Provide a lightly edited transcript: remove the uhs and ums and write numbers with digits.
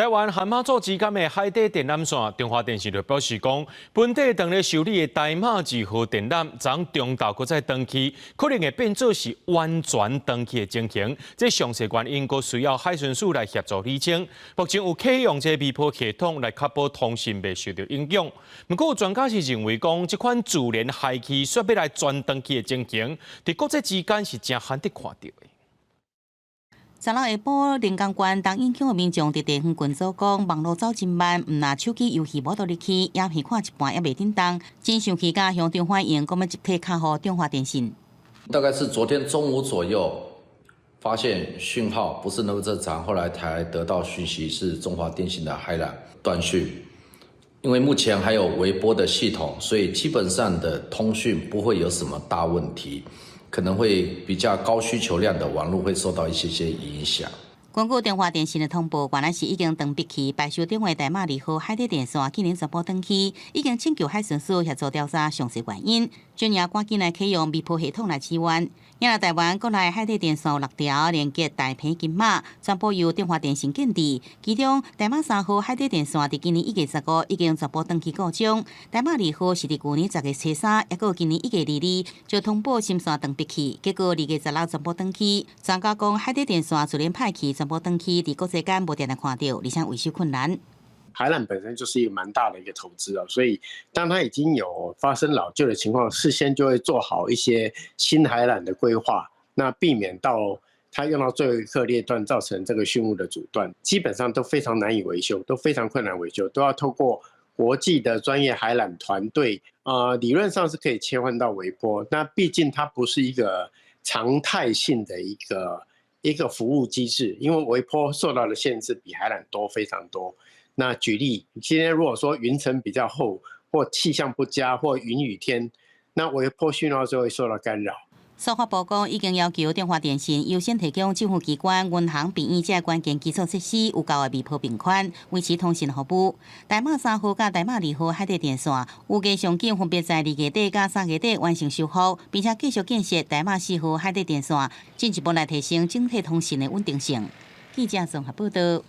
台湾和马祖之间的海底电缆线，中华电信就表示讲，本地当咧修理的台马2号电缆，昨中昼搁再登记，可能会变作是完全登记的情形。这详细原因，阁需要海巡署来协助厘清。目前有启用这微波系统来确保通讯袂受到影响。不过，专家是认为讲，这款自然海气说要来全登记的情形，伫国际之间是真罕得看到的。昨日下晡，临江县东引区民众伫地方群组讲，网络走真慢，毋若手机游戏无倒入去，影片看一半也袂叮当，真生气，甲向中反映，讲要集体敲互中华电信。大概是昨天中午左右，发现讯号不是那么正常，后来才得到讯息是中华电信的海缆断讯。因为目前还有微波的系统，所以基本上的通讯不会有什么大问题。可能会比较高需求量的网络会受到一些影响。根据中华电信的通报，原来是已经登笔去白修中的台马2号海底电线今年全部登记，已经请求海巡署协助调查详细原因，尽量赶紧来启用微波系统来支援。今日台湾国内海底电线有6条连接大坪金马，全部由中华电信建置。其中台马3号海底电线伫今年1月15已经全部登记故障，台马2号是伫去年10月初3，也个今年1月22就通报新线登笔去，结果2月16全部登记。专家讲海底电线自然歹去全部登记，伫国际间无定来看到，而且维修困难。海缆本身就是一个蛮大的一个投资啊，所以当它已经有发生老旧的情况，事先就会做好一些新海缆的规划，那避免到它用到最后一刻裂断，造成这个讯务的阻断，基本上都非常难以维修，都非常困难维修，都要透过国际的专业海缆团队，理论上是可以切换到微波，那毕竟它不是一个常态性的一个服务机制，因为微波受到的限制比海缆多非常多。那举例，今天如果说云层比较厚，或气象不佳，或云雨天，那微波讯号就会受到干扰。司法部讲已经要求中华电信优先提供政府机关、银行、病院这关键基础设施有够的微波频宽，维持通讯服务。台马3号甲台马2号海底电线预计上紧分别在2月底甲3月底完成修复，并且继续建设台马4号海底电线，进一步来提升整体通讯的稳定性。记者综合报道。